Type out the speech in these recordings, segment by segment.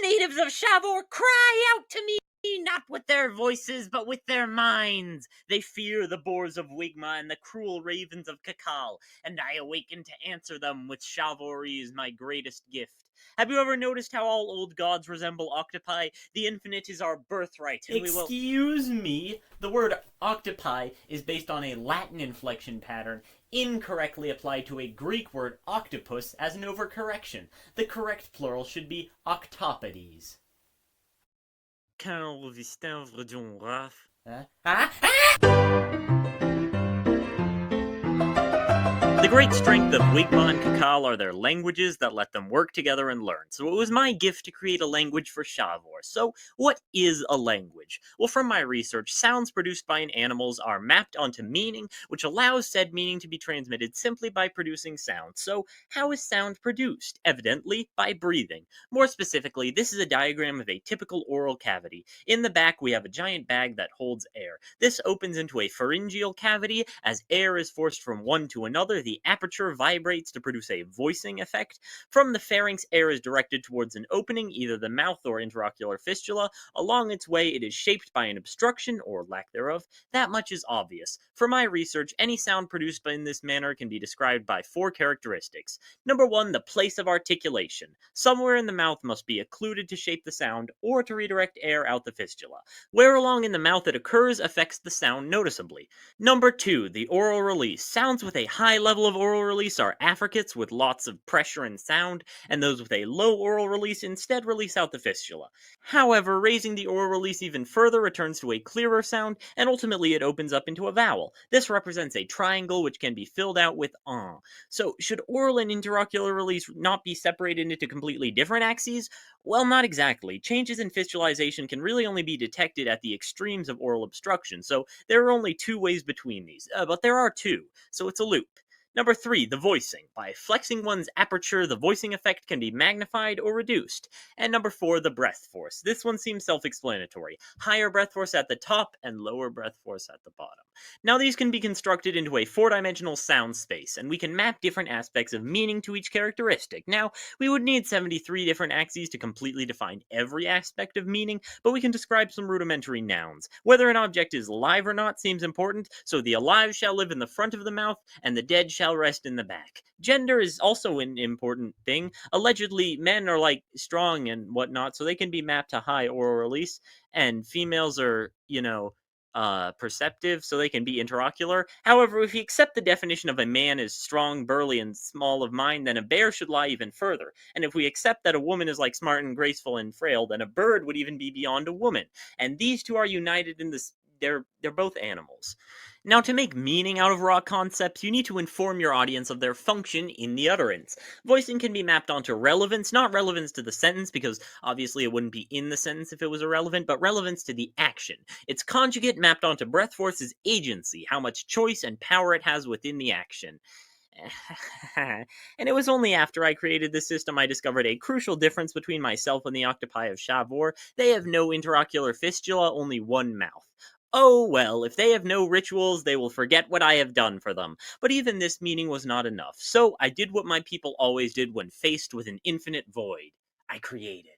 natives of Shavor cry out to me, not with their voices, but with their minds. They fear the boars of Wigma and the cruel ravens of Kakal, and I awaken to answer them with Shavorese, my greatest gift. Have you ever noticed how all old gods resemble octopi? The infinite is our birthright, and we will— Excuse me. The word octopi is based on a Latin inflection pattern incorrectly applied to a Greek word octopus as an overcorrection. The correct plural should be octopodes. Quand Vistin John Raff. The great strength of Wigma and Kakal are their languages that let them work together and learn. So it was my gift to create a language for Shavor. So what is a language? Well, from my research, sounds produced by animals are mapped onto meaning, which allows said meaning to be transmitted simply by producing sound. So how is sound produced? Evidently, by breathing. More specifically, this is a diagram of a typical oral cavity. In the back, we have a giant bag that holds air. This opens into a pharyngeal cavity. As air is forced from one to another, the aperture vibrates to produce a voicing effect. From the pharynx, air is directed towards an opening, either the mouth or interocular fistula. Along its way, it is shaped by an obstruction, or lack thereof. That much is obvious. For my research, any sound produced in this manner can be described by 4 characteristics. Number 1, the place of articulation. Somewhere in the mouth must be occluded to shape the sound, or to redirect air out the fistula. Where along in the mouth it occurs affects the sound noticeably. Number 2, the oral release. Sounds with a high level of oral release are affricates with lots of pressure and sound, and those with a low oral release instead release out the fistula. However, raising the oral release even further returns to a clearer sound, and ultimately it opens up into a vowel. This represents a triangle which can be filled out with "ah." So, should oral and interocular release not be separated into completely different axes? Well, not exactly. Changes in fistulization can really only be detected at the extremes of oral obstruction, so there are only 2 ways between these. But there are 2, so it's a loop. Number 3, the voicing. By flexing one's aperture, the voicing effect can be magnified or reduced. And number 4, the breath force. This one seems self-explanatory. Higher breath force at the top and lower breath force at the bottom. Now these can be constructed into a 4-dimensional sound space, and we can map different aspects of meaning to each characteristic. Now, we would need 73 different axes to completely define every aspect of meaning, but we can describe some rudimentary nouns. Whether an object is alive or not seems important, so the alive shall live in the front of the mouth, and the dead shall rest in the back. Gender is also an important thing. Allegedly, men are like strong and whatnot, so they can be mapped to high oral release, and females are, perceptive, so they can be interocular. However, if we accept the definition of a man as strong, burly, and small of mind, then a bear should lie even further. And if we accept that a woman is like smart and graceful and frail, then a bird would even be beyond a woman. And these two are united in this. They're both animals. Now, to make meaning out of raw concepts, you need to inform your audience of their function in the utterance. Voicing can be mapped onto relevance, not relevance to the sentence, because obviously it wouldn't be in the sentence if it was irrelevant, but relevance to the action. Its conjugate mapped onto breath force is agency, how much choice and power it has within the action. And it was only after I created this system I discovered a crucial difference between myself and the octopi of Shavor. They have no interocular fistula, only one mouth. Oh well, if they have no rituals, they will forget what I have done for them. But even this meaning was not enough, so I did what my people always did when faced with an infinite void. I created.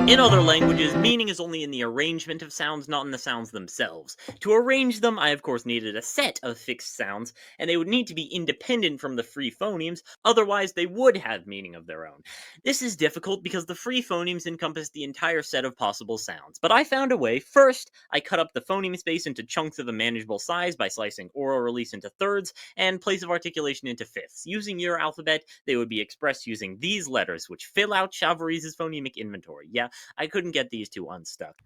In other languages, meaning is only in the arrangement of sounds, not in the sounds themselves. To arrange them, I of course needed a set of fixed sounds, and they would need to be independent from the free phonemes, otherwise they would have meaning of their own. This is difficult because the free phonemes encompass the entire set of possible sounds, but I found a way. First, I cut up the phoneme space into chunks of a manageable size by slicing oral release into thirds, and place of articulation into fifths. Using your alphabet, they would be expressed using these letters, which fill out Shavorese's phonemic inventory. Yeah, I couldn't get these two unstuck.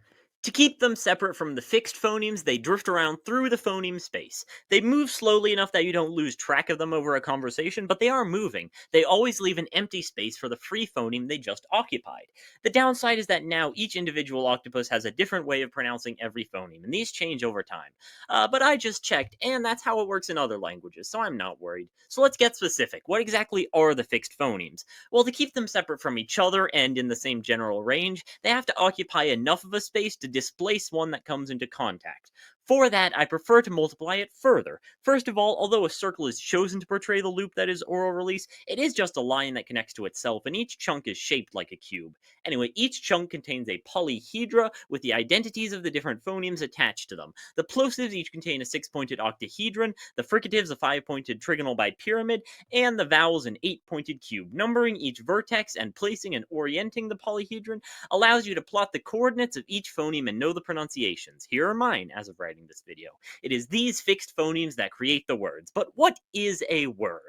To keep them separate from the fixed phonemes, they drift around through the phoneme space. They move slowly enough that you don't lose track of them over a conversation, but they are moving. They always leave an empty space for the free phoneme they just occupied. The downside is that now each individual octopus has a different way of pronouncing every phoneme, and these change over time. But I just checked, and that's how it works in other languages, so I'm not worried. So let's get specific. What exactly are the fixed phonemes? Well, to keep them separate from each other and in the same general range, they have to occupy enough of a space to displace one that comes into contact. For that, I prefer to multiply it further. First of all, although a circle is chosen to portray the loop that is oral release, it is just a line that connects to itself, and each chunk is shaped like a cube. Anyway, each chunk contains a polyhedra with the identities of the different phonemes attached to them. The plosives each contain a 6-pointed octahedron, the fricatives a 5-pointed trigonal bipyramid, and the vowels an 8-pointed cube. Numbering each vertex and placing and orienting the polyhedron allows you to plot the coordinates of each phoneme and know the pronunciations. Here are mine as of writing this video. It is these fixed phonemes that create the words. But what is a word?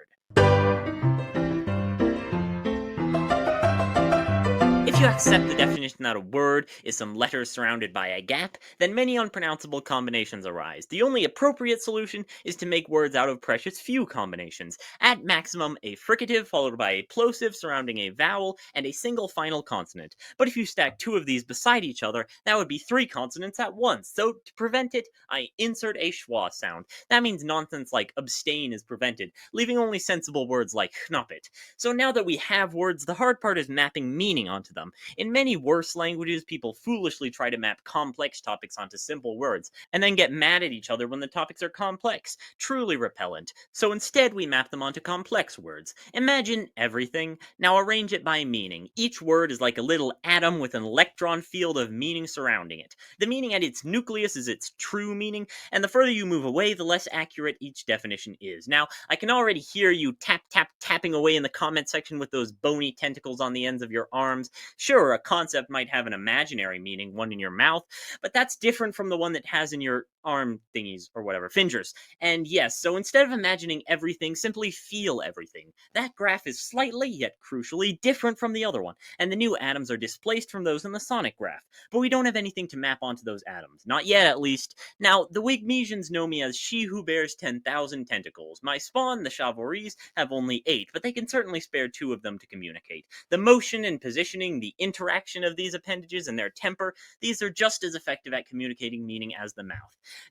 If you accept the definition that a word is some letters surrounded by a gap, then many unpronounceable combinations arise. The only appropriate solution is to make words out of precious few combinations. At maximum, a fricative followed by a plosive surrounding a vowel and a single final consonant. But if you stack two of these beside each other, that would be three consonants at once. So to prevent it, I insert a schwa sound. That means nonsense like abstain is prevented, leaving only sensible words like knappet. So now that we have words, the hard part is mapping meaning onto them. In many worse languages, people foolishly try to map complex topics onto simple words, and then get mad at each other when the topics are complex. Truly repellent. So instead, we map them onto complex words. Imagine everything. Now arrange it by meaning. Each word is like a little atom with an electron field of meaning surrounding it. The meaning at its nucleus is its true meaning, and the further you move away, the less accurate each definition is. Now, I can already hear you tapping away in the comment section with those bony tentacles on the ends of your arms. Sure, a concept might have an imaginary meaning, one in your mouth, but that's different from the one that has in your arm thingies or whatever, fingers. And yes, so instead of imagining everything, simply feel everything. That graph is slightly, yet crucially, different from the other one, and the new atoms are displaced from those in the sonic graph. But we don't have anything to map onto those atoms. Not yet, at least. Now, the Wigmesians know me as she who bears 10,000 tentacles. My spawn, the Shavorese, have only 8, but they can certainly spare 2 of them to communicate. The motion and positioning, the interaction of these appendages, and their temper, these are just as effective at communicating meaning as the mouth.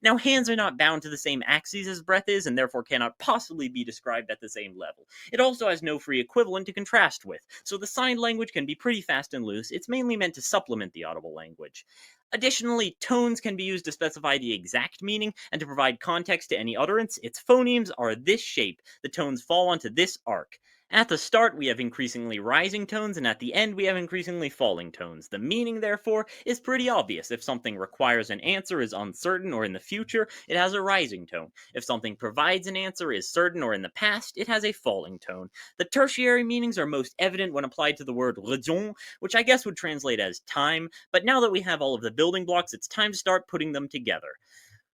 Now, hands are not bound to the same axes as breath is, and therefore cannot possibly be described at the same level. It also has no free equivalent to contrast with, so the sign language can be pretty fast and loose. It's mainly meant to supplement the audible language. Additionally, tones can be used to specify the exact meaning and to provide context to any utterance. Its phonemes are this shape. The tones fall onto this arc. At the start, we have increasingly rising tones, and at the end, we have increasingly falling tones. The meaning, therefore, is pretty obvious. If something requires an answer, is uncertain, or in the future, it has a rising tone. If something provides an answer, is certain, or in the past, it has a falling tone. The tertiary meanings are most evident when applied to the word raison, which I guess would translate as time, but now that we have all of the building blocks, it's time to start putting them together.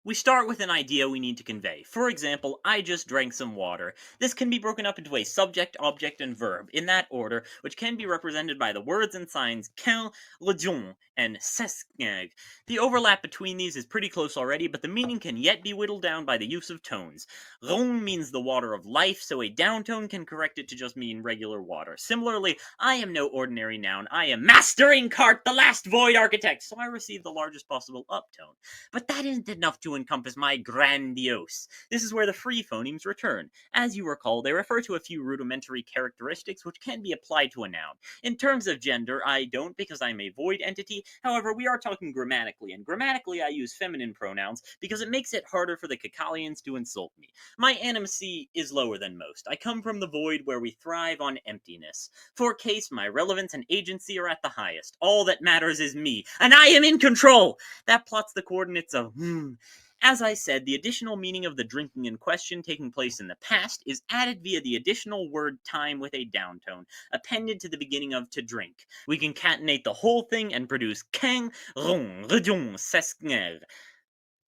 We start with an idea we need to convey. For example, I just drank some water. This can be broken up into a subject, object, and verb, in that order, which can be represented by the words and signs quin, lejon, and sesquing. The overlap between these is pretty close already, but the meaning can yet be whittled down by the use of tones. Rong means the water of life, so a downtone can correct it to just mean regular water. Similarly, I am no ordinary noun. I am Master Inkheart, the last void architect, so I receive the largest possible uptone. But that isn't enough to encompass my grandiose. This is where the free phonemes return. As you recall, they refer to a few rudimentary characteristics which can be applied to a noun. In terms of gender, I don't because I'm a void entity. However, we are talking grammatically, and grammatically I use feminine pronouns because it makes it harder for the Cacalians to insult me. My animacy is lower than most. I come from the void where we thrive on emptiness. For case, my relevance and agency are at the highest. All that matters is me, and I am in control! That plots the coordinates of As I said, the additional meaning of the drinking in question taking place in the past is added via the additional word time with a downtone, appended to the beginning of to drink. We concatenate the whole thing and produce kang, rong, redon, sesquer.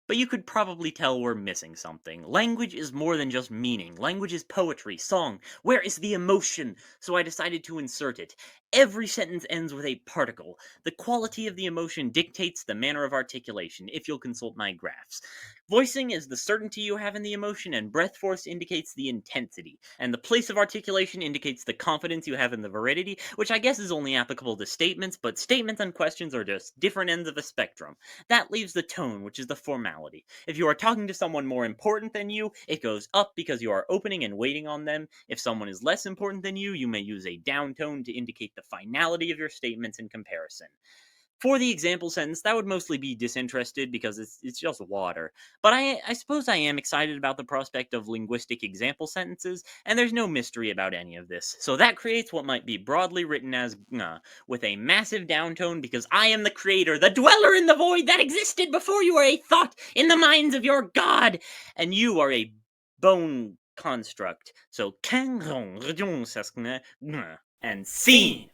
But you could probably tell we're missing something. Language is more than just meaning. Language is poetry, song. Where is the emotion? So I decided to insert it. Every sentence ends with a particle. The quality of the emotion dictates the manner of articulation, if you'll consult my graphs. Voicing is the certainty you have in the emotion, and breath force indicates the intensity. And the place of articulation indicates the confidence you have in the veridity, which I guess is only applicable to statements, but statements and questions are just different ends of a spectrum. That leaves the tone, which is the formality. If you are talking to someone more important than you, it goes up because you are opening and waiting on them. If someone is less important than you may use a down tone to indicate the finality of your statements in comparison. For the example sentence, that would mostly be disinterested because it's just water. But I suppose I am excited about the prospect of linguistic example sentences, and there's no mystery about any of this. So that creates what might be broadly written as with a massive downtone because I am the creator, the dweller in the void that existed before you were a thought in the minds of your god, and you are a bone construct. So and scene. Scene.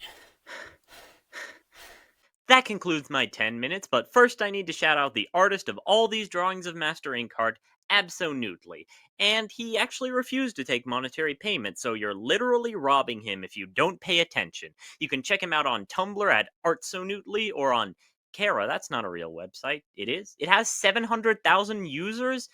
That concludes my 10 minutes, but first I need to shout out the artist of all these drawings of Master Inkheart, absolutely. And he actually refused to take monetary payment, so you're literally robbing him if you don't pay attention. You can check him out on Tumblr at artsonutely or on Kara. That's not a real website. It is? It has 700,000 users?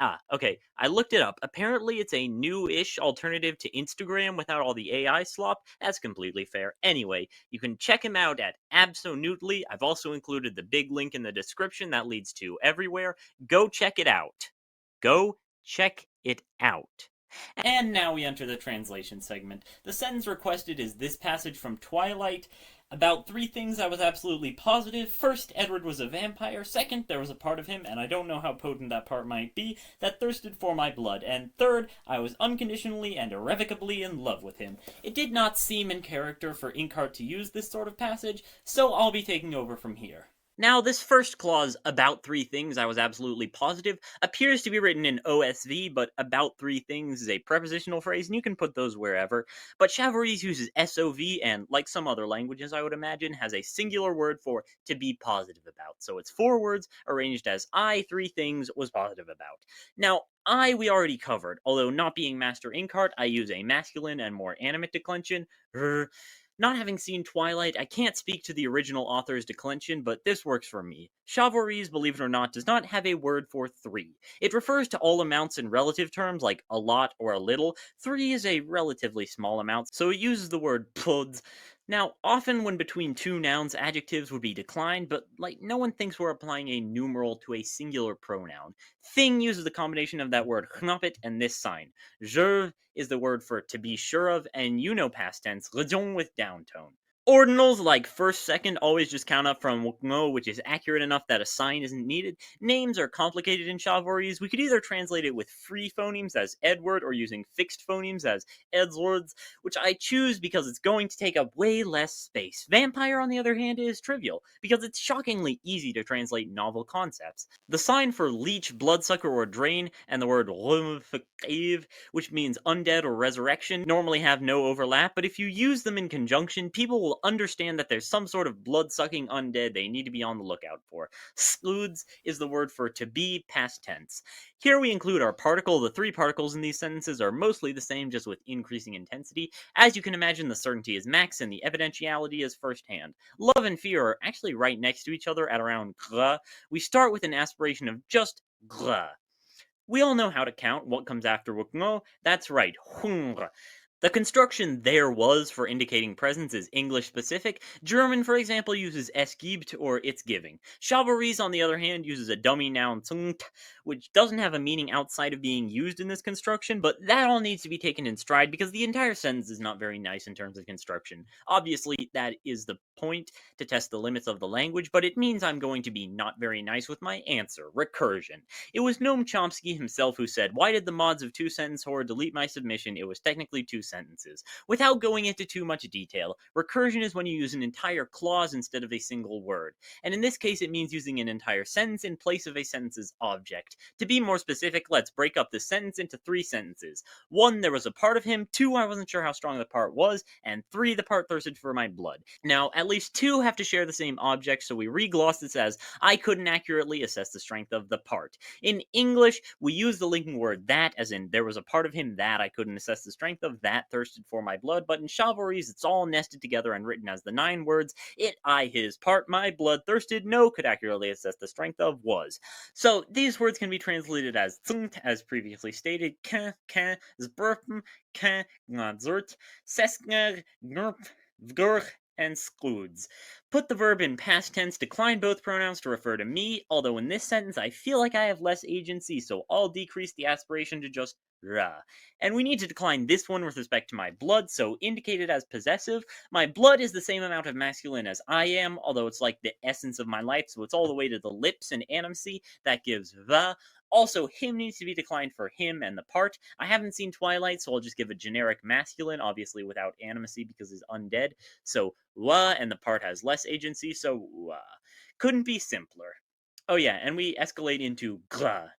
Ah, okay. I looked it up. Apparently, it's a new-ish alternative to Instagram without all the AI slop. That's completely fair. Anyway, you can check him out at Absolutely. I've also included the big link in the description that leads to everywhere. Go check it out. Go check it out. And now we enter the translation segment. The sentence requested is this passage from Twilight. About three things I was absolutely positive. First, Edward was a vampire. Second, there was a part of him, and I don't know how potent that part might be, that thirsted for my blood. And third, I was unconditionally and irrevocably in love with him. It did not seem in character for Inkheart to use this sort of passage, so I'll be taking over from here. Now, this first clause, about three things I was absolutely positive, appears to be written in OSV, but about three things is a prepositional phrase, and you can put those wherever. But Shavorese uses SOV, and like some other languages, I would imagine, has a singular word for to be positive about. So it's four words arranged as I, three things, was positive about. Now, I we already covered, although not being Master Inkheart, I use a masculine and more animate declension. Not having seen Twilight, I can't speak to the original author's declension, but this works for me. Shavorese, believe it or not, does not have a word for three. It refers to all amounts in relative terms, like a lot or a little. Three is a relatively small amount, so it uses the word pluds. Now, often when between two nouns, adjectives would be declined, but no one thinks we're applying a numeral to a singular pronoun. Thing uses the combination of that word knappet and this sign. Je is the word for to be sure of, and you know past tense, raison with downtone. Ordinals like first, second always just count up from no, which is accurate enough that a sign isn't needed. Names are complicated in Shavorese. We could either translate it with free phonemes as Edward or using fixed phonemes as Edswords, which I choose because it's going to take up way less space. Vampire, on the other hand, is trivial because it's shockingly easy to translate novel concepts. The sign for leech, bloodsucker, or drain, and the word which means undead or resurrection, normally have no overlap, but if you use them in conjunction, people will understand that there's some sort of blood-sucking undead they need to be on the lookout for. Sluds is the word for to be, past tense. Here we include our particle. The three particles in these sentences are mostly the same, just with increasing intensity. As you can imagine, the certainty is max and the evidentiality is firsthand. Love and fear are actually right next to each other at around gra. We start with an aspiration of just gra. We all know how to count. What comes after wukno? That's right, hungr. The construction there was for indicating presence is English specific. German, for example, uses es gibt or it's giving. Shavorese, on the other hand, uses a dummy noun zungt, which doesn't have a meaning outside of being used in this construction, but that all needs to be taken in stride because the entire sentence is not very nice in terms of construction. Obviously, that is the point to test the limits of the language, but it means I'm going to be not very nice with my answer, recursion. It was Noam Chomsky himself who said, "Why did the mods of Two Sentence Horror delete my submission? It was technically two sentences." Without going into too much detail, recursion is when you use an entire clause instead of a single word. And in this case, it means using an entire sentence in place of a sentence's object. To be more specific, let's break up the sentence into three sentences. One, there was a part of him. Two, I wasn't sure how strong the part was. And three, the part thirsted for my blood. Now, at least two have to share the same object, so we regloss this as I couldn't accurately assess the strength of the part. In English, we use the linking word that, as in there was a part of him that I couldn't assess the strength of, that thirsted for my blood, but in Shavorese, it's all nested together and written as the 9 words, it, I, his, part, my, blood, thirsted, no, could accurately assess the strength of, was. So these words can be translated as zungt, as previously stated, kan, zburpen, kan, ngadzurt, seskner, gnurp, vgurg, and skoods. Put the verb in past tense, decline both pronouns to refer to me, although in this sentence I feel like I have less agency, so I'll decrease the aspiration to just ra. And we need to decline this one with respect to my blood, so indicated as possessive. My blood is the same amount of masculine as I am, although it's like the essence of my life, so it's all the way to the lips and animacy. That gives va. Also, him needs to be declined for him and the part. I haven't seen Twilight, so I'll just give a generic masculine, obviously without animacy because he's undead. So wa, and the part has less agency, so wa. Couldn't be simpler. Oh yeah, and we escalate into gra.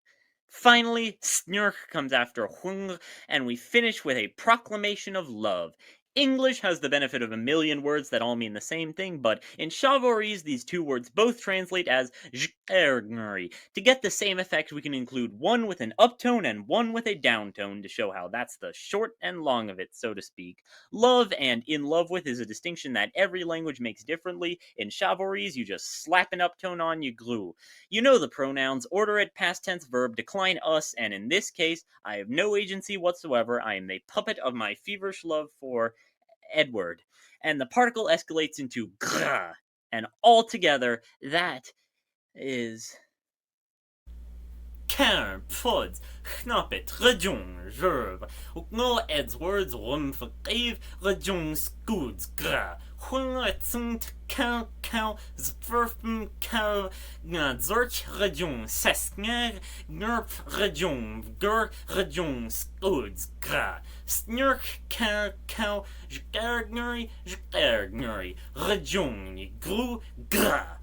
Finally, snurk comes after hung, and we finish with a proclamation of love. English has the benefit of a million words that all mean the same thing, but in Shavorese, these two words both translate as jkergnuri. To get the same effect, we can include one with an uptone and one with a downtone to show how that's the short and long of it, so to speak. Love and in love with is a distinction that every language makes differently. In Shavorese, you just slap an uptone on, you glue. You know the pronouns, order it, past tense verb, decline us, and in this case, I have no agency whatsoever. I am a puppet of my feverish love for Edward. And the particle escalates into gra, and altogether, that is. Kern, pods, knappet, rejong, verb, ook no Edwards, rum vergeef, rejong, skoods, gra, hungertzend, cow, zwerfen, cow, zorch, rejong, seskner, nurp, rejong, gur, rejong, skoods, gra, snurk, cow, jgergnuri, rejong, gru, gra.